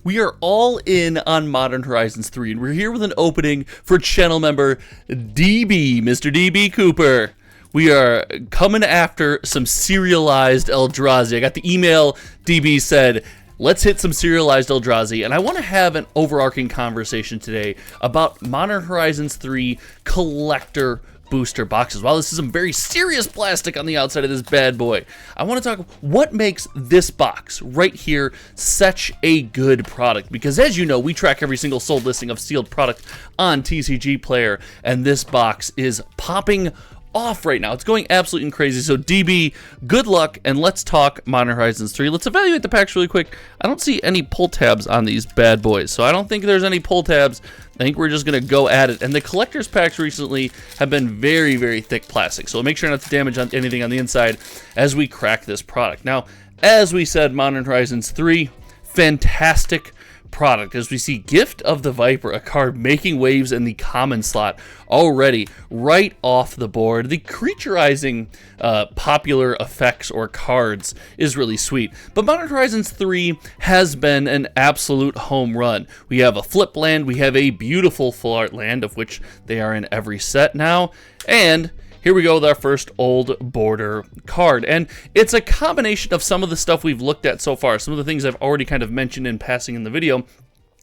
We are all in on Modern Horizons 3, and we're here with an opening for channel member DB, Mr. DB Cooper. We are coming after some serialized Eldrazi. I got the email. DB said, let's hit some serialized Eldrazi, and I want to have an overarching conversation today about Modern Horizons 3 collector booster boxes. While this is some very serious plastic on the outside of this bad boy, I want to talk what makes this box right here such a good product, because as you know, we track every single sold listing of sealed product on TCG Player, and this box is popping off right now. It's going absolutely crazy. So DB, good luck, and let's talk Modern Horizons 3. Let's evaluate the packs really quick. I don't see any pull tabs on these bad boys, so I don't think there's any pull tabs. I think we're just going to go at it. And the collector's packs recently have been very, very thick plastic, so make sure not to damage anything on the inside as we crack this product. Now, as we said, Modern Horizons 3, fantastic product, as we see Gift of the Viper, a card making waves in the common slot already right off the board. The creaturizing popular effects or cards is really sweet, but Modern Horizons 3 has been an absolute home run. We have a flip land, we have a beautiful full art land, of which they are in every set now, and here we go with our first old border card, and it's a combination of some of the stuff we've looked at so far, some of the things I've already kind of mentioned in passing in the video,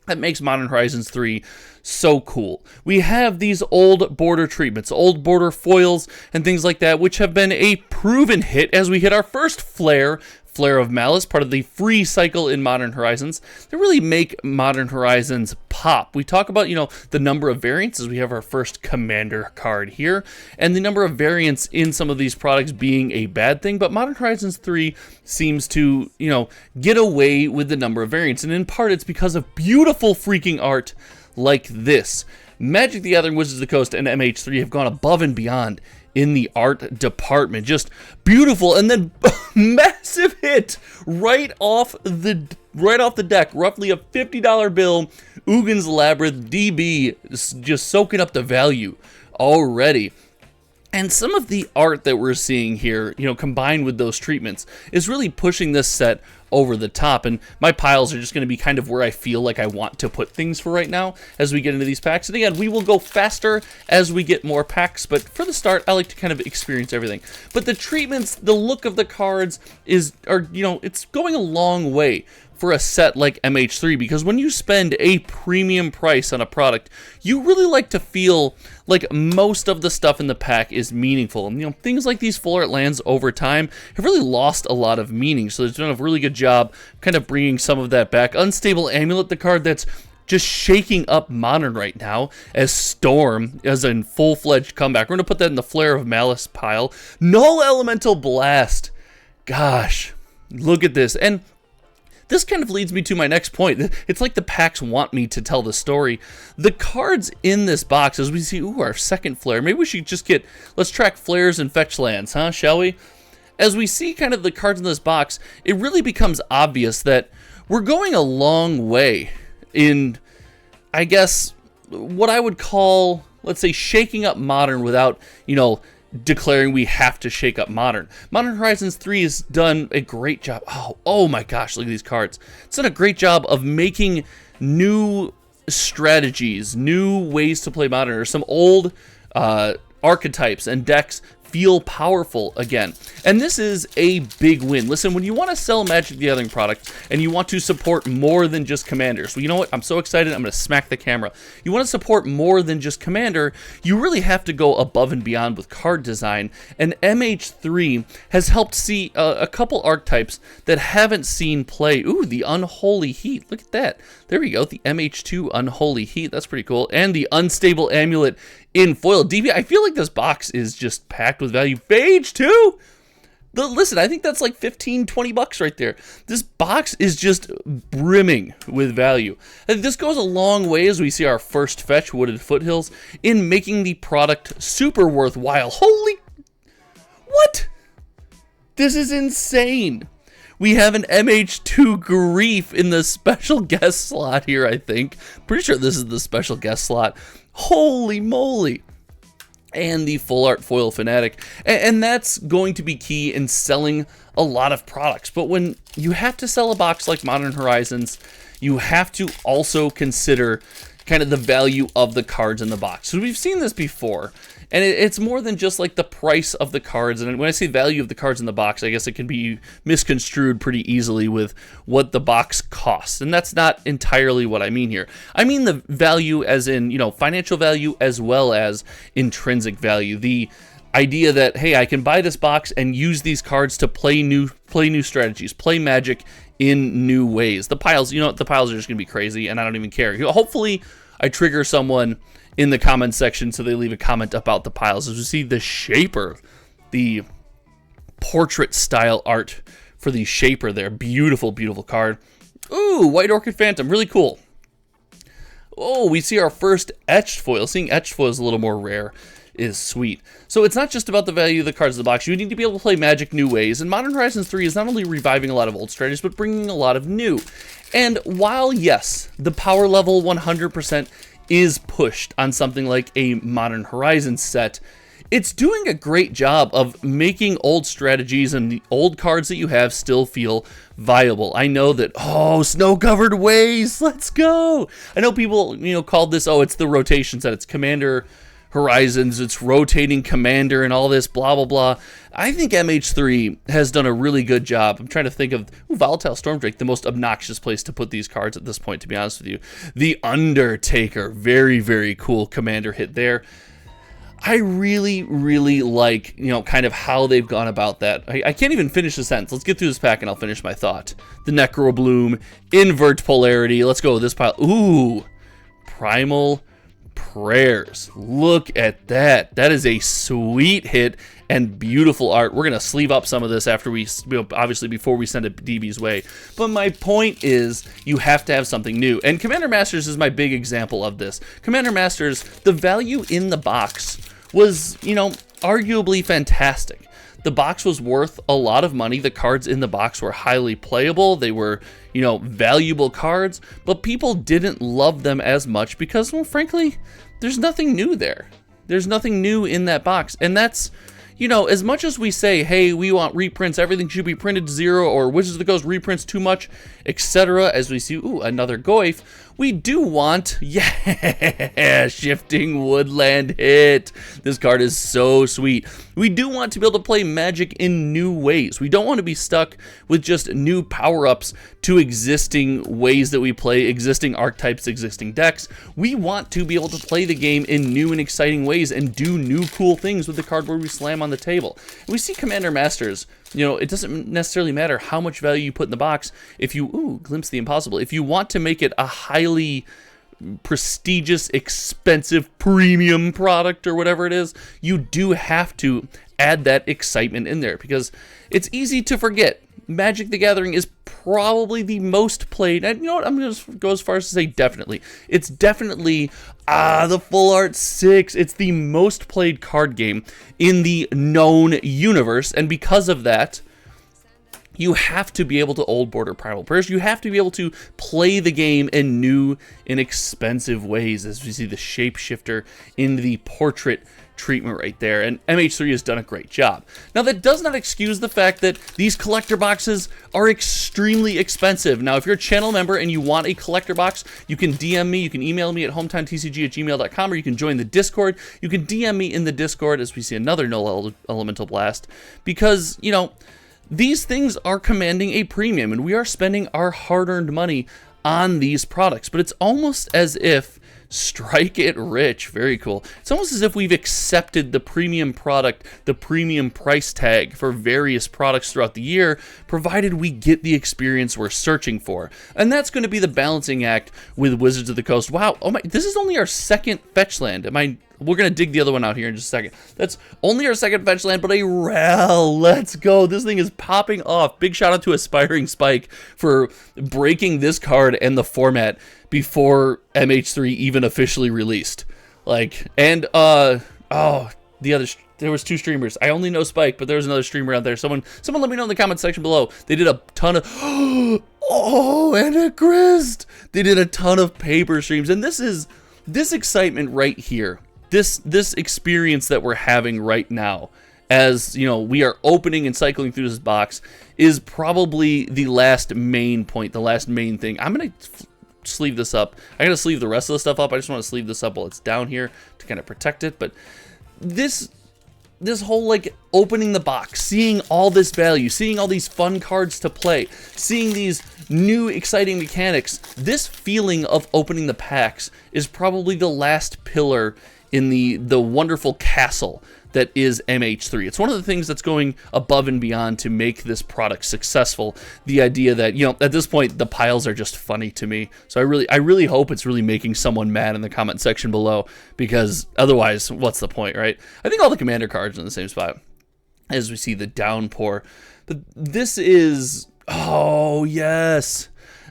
that makes Modern Horizons 3 so cool. We have these old border treatments, old border foils, and things like that, which have been a proven hit as we hit our first Flare of Malice, part of the free cycle in Modern Horizons. They really make Modern Horizons pop. We talk about, the number of variants as we have our first Commander card here, and the number of variants in some of these products being a bad thing, but Modern Horizons 3 seems to, get away with the number of variants, and in part it's because of beautiful freaking art like this. Magic the Gathering, Wizards of the Coast, and MH3 have gone above and beyond in the art department. Just beautiful, and then massive hit right off the deck, roughly a $50 bill. Ugin's Labyrinth, DB just soaking up the value already. And some of the art that we're seeing here, combined with those treatments, is really pushing this set over the top. And my piles are just going to be kind of where I feel like I want to put things for right now as we get into these packs. And again, we will go faster as we get more packs, but for the start, I like to kind of experience everything. But the treatments, the look of the cards it's going a long way for a set like MH3, because when you spend a premium price on a product, you really like to feel like most of the stuff in the pack is meaningful. And things like these full art lands over time have really lost a lot of meaning, so they've done a really good job kind of bringing some of that back. Unstable Amulet, the card that's just shaking up Modern right now as Storm, as a full-fledged comeback. We're going to put that in the Flare of Malice pile. Null Elemental Blast. Gosh, look at this. And this kind of leads me to my next point. It's like the packs want me to tell the story. The cards in this box, as we see, our second flare. Maybe we should just let's track flares and fetch lands, huh? Shall we? As we see kind of the cards in this box, it really becomes obvious that we're going a long way in, I guess, what I would call, let's say, shaking up Modern without, declaring we have to shake up Modern. Modern Horizons 3 has done a great job. Oh my gosh, look at these cards. It's done a great job of making new strategies, new ways to play Modern, or some old archetypes and decks feel powerful again. And this is a big win. Listen, when you want to sell Magic the Gathering products and you want to support more than just Commanders, well, you know what? I'm so excited, I'm going to smack the camera. You want to support more than just Commander, you really have to go above and beyond with card design. And MH3 has helped see a couple archetypes that haven't seen play. Ooh, the Unholy Heat. Look at that. There we go. The MH2 Unholy Heat. That's pretty cool. And the Unstable Amulet in foil. DB, I feel like this box is just packed with value. Phage 2? Listen, I think that's like 15, 20 bucks right there. This box is just brimming with value. And this goes a long way as we see our first fetch, Wooded Foothills, in making the product super worthwhile. Holy... what? This is insane. We have an MH2 Grief in the special guest slot here, I think. Pretty sure this is the special guest slot. Holy moly. and the full art foil fanatic, and that's going to be key in selling a lot of products. But when you have to sell a box like Modern Horizons, you have to also consider kind of the value of the cards in the box. So we've seen this before, and it's more than just like the price of the cards. And when I say value of the cards in the box, I guess it can be misconstrued pretty easily with what the box costs. And that's not entirely what I mean here. I mean the value as in, you know, financial value as well as intrinsic value. The idea that, hey, I can buy this box and use these cards to play new strategies, play Magic in new ways. The piles, you know, the piles are just gonna be crazy, and I don't even care. Hopefully I trigger someone in the comment section so they leave a comment about the piles. As we see the Shaper, the portrait style art for the Shaper there. Beautiful, beautiful card. Ooh, White Orchid Phantom, really cool. Oh, we see our first etched foil. Seeing etched foil is a little more rare is sweet. So it's not just about the value of the cards in the box. You need to be able to play Magic new ways. And Modern Horizons 3 is not only reviving a lot of old strategies, but bringing a lot of new. And while, yes, the power level 100% is pushed on something like a Modern Horizons set, it's doing a great job of making old strategies and the old cards that you have still feel viable. I know that, oh, snow-covered ways, let's go! I know people, you know, called this, oh, it's the rotation set, it's Commander Horizons, it's rotating Commander and all this, blah, blah, blah. I think MH3 has done a really good job. I'm trying to think of, Volatile Stormdrake, the most obnoxious place to put these cards at this point, to be honest with you. The Undertaker, very, very cool Commander hit there. I really, really like, you know, kind of how they've gone about that. I can't even finish the sentence. Let's get through this pack and I'll finish my thought. The Necrobloom, Invert Polarity. Let's go with this pile. Ooh, Primal Prayers. Look at that. That is a sweet hit and beautiful art. We're going to sleeve up some of this after we, obviously before we send it DB's way. But my point is, you have to have something new. And Commander Masters is my big example of this. Commander Masters, the value in the box was, you know, arguably fantastic. The box was worth a lot of money. The cards in the box were highly playable. They were, you know, valuable cards, but people didn't love them as much because, well, frankly, there's nothing new there. There's nothing new in that box. And that's, you know, as much as we say, hey, we want reprints, everything should be printed to 0, or Wizards of the Coast reprints too much, etc., as we see, ooh, another Goif, we do want, yeah, Shifting Woodland hit. This card is so sweet. We do want to be able to play Magic in new ways. We don't want to be stuck with just new power-ups to existing ways that we play, existing archetypes, existing decks. We want to be able to play the game in new and exciting ways and do new cool things with the cardboard we slam on the table. And we see Commander Masters, you know, it doesn't necessarily matter how much value you put in the box. If you, ooh, Glimpse the Impossible. If you want to make it a highly prestigious, expensive, premium product or whatever it is, you do have to add that excitement in there because it's easy to forget. Magic the Gathering is probably the most played, and you know what, I'm going to go as far as to say definitely. It's definitely, the Full Art 6. It's the most played card game in the known universe, and because of that, you have to be able to old border Primal Prayers. You have to be able to play the game in new, inexpensive ways, as we see the Shapeshifter in the portrait treatment right there, and MH3 has done a great job. Now, that does not excuse the fact that these collector boxes are extremely expensive. Now, if you're a channel member and you want a collector box, you can DM me, you can email me at hometimetcg@gmail.com, or you can join the Discord. You can DM me in the Discord as we see another Null Elemental Blast, because, you know, these things are commanding a premium, and we are spending our hard-earned money on these products, but it's almost as if Strike It Rich, very cool. It's almost as if we've accepted the premium product, the premium price tag for various products throughout the year, provided we get the experience we're searching for. And that's going to be the balancing act with Wizards of the Coast. Wow, oh my, this is only our second fetch land. We're going to dig the other one out here in just a second. That's only our second fetch land, but a Rel. Let's go. This thing is popping off. Big shout out to Aspiring Spike for breaking this card and the format before MH3 even officially released. Like, and, there was 2 streamers. I only know Spike, but there was another streamer out there. Someone let me know in the comment section below. They did a ton of, oh, and a Grist. They did a ton of paper streams, and this excitement right here this experience that we're having right now, as you know, we are opening and cycling through this box, is probably the last main point, the last main thing. I'm gonna sleeve this up. I gotta sleeve the rest of the stuff up. I just want to sleeve this up while it's down here to kind of protect it. But this whole like opening the box, seeing all this value, seeing all these fun cards to play, seeing these new exciting mechanics, this feeling of opening the packs is probably the last pillar in the wonderful castle that is MH3. It's one of the things that's going above and beyond to make this product successful. The idea that, you know, at this point the piles are just funny to me. So I really hope it's really making someone mad in the comment section below, because otherwise what's the point, right? I think all the commander cards are in the same spot as we see the downpour. But this is, oh yes,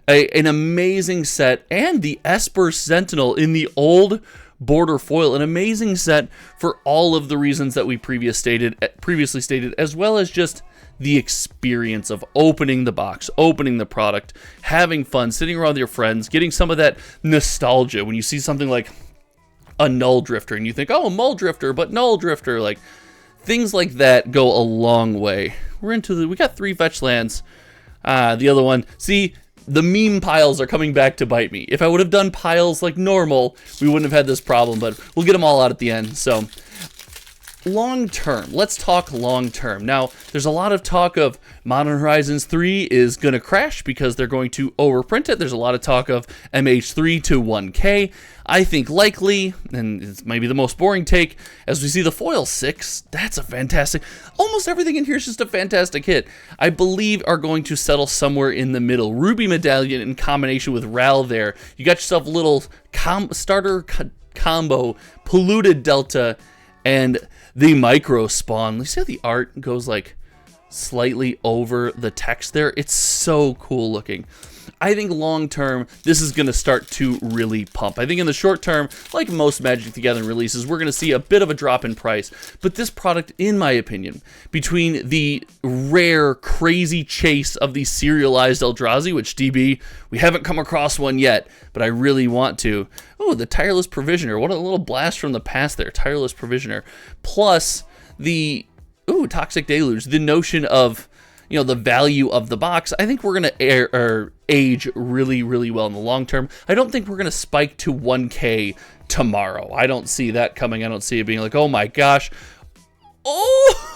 an amazing set, and the Esper Sentinel in the old border foil, an amazing set for all of the reasons that we previously stated, as well as just the experience of opening the box, opening the product, having fun, sitting around with your friends, getting some of that nostalgia when you see something like a Null Drifter and you think, oh, Mull Drifter, but Null Drifter, like things like that go a long way. We got 3 fetch lands. The other one, see, the meme piles are coming back to bite me. If I would have done piles like normal, we wouldn't have had this problem, but we'll get them all out at the end. So, long term. Let's talk long term. Now, there's a lot of talk of Modern Horizons 3 is going to crash because they're going to overprint it. There's a lot of talk of MH3 to 1K. I think likely, and it's maybe the most boring take, as we see the foil 6, that's a fantastic, almost everything in here is just a fantastic hit. I believe are going to settle somewhere in the middle. Ruby Medallion in combination with Ral there. You got yourself a little starter combo, Polluted Delta, and the micro spawn. You see how the art goes like slightly over the text there? It's so cool looking. I think long term, this is going to start to really pump. I think in the short term, like most Magic the Gathering releases, we're going to see a bit of a drop in price. But this product, in my opinion, between the rare, crazy chase of the serialized Eldrazi, which DB, we haven't come across one yet, but I really want to. Oh, the Tireless Provisioner. What a little blast from the past there. Tireless Provisioner. Plus the, Toxic Deluge. The notion of, you know, the value of the box. I think we're going to age really, really well in the long term. I don't think we're going to spike to 1K tomorrow. I don't see that coming. I don't see it being like, oh my gosh. Oh,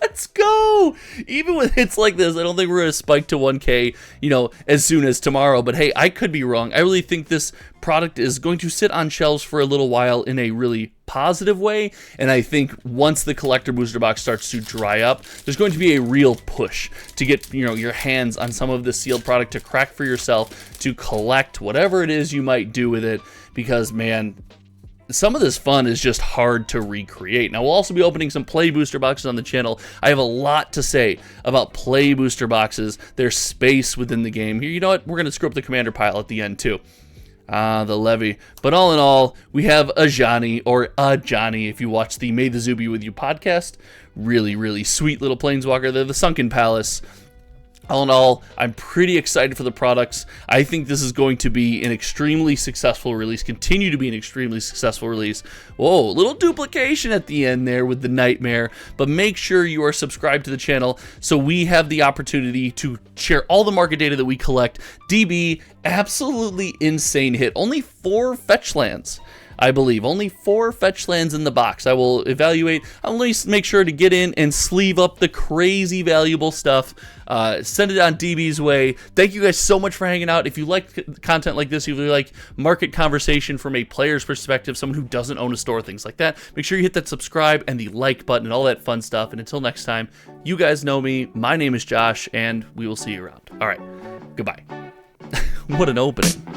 let's go. Even with hits like this, I don't think we're going to spike to 1K, you know, as soon as tomorrow. But hey, I could be wrong. I really think this product is going to sit on shelves for a little while in a really positive way, and I think once the collector booster box starts to dry up, there's going to be a real push to get, you know, your hands on some of the sealed product to crack for yourself, to collect whatever it is you might do with it, because man, some of this fun is just hard to recreate. Now, we'll also be opening some play booster boxes on the channel. I have a lot to say about play booster boxes, their space within the game. Here, you know what? We're going to screw up the commander pile at the end, too. The levy. But all in all, we have a Johnny, or a Johnny, if you watch the May the Zoo Be With You podcast. Really, really sweet little planeswalker. They're the Sunken Palace. All in all, I'm pretty excited for the products. I think this is going to be an extremely successful release, continue to be an extremely successful release. Whoa, little duplication at the end there with the Nightmare, but make sure you are subscribed to the channel so we have the opportunity to share all the market data that we collect. DB, absolutely insane hit. Only 4 fetch lands. I believe only 4 fetch lands in the box. I will evaluate. I'll at least make sure to get in and sleeve up the crazy valuable stuff. Send it on DB's way. Thank you guys so much for hanging out. If you like content like this, if you like market conversation from a player's perspective, someone who doesn't own a store, things like that, make sure you hit that subscribe and the like button and all that fun stuff. And until next time, you guys know me. My name is Josh, and we will see you around. All right, goodbye. What an opening.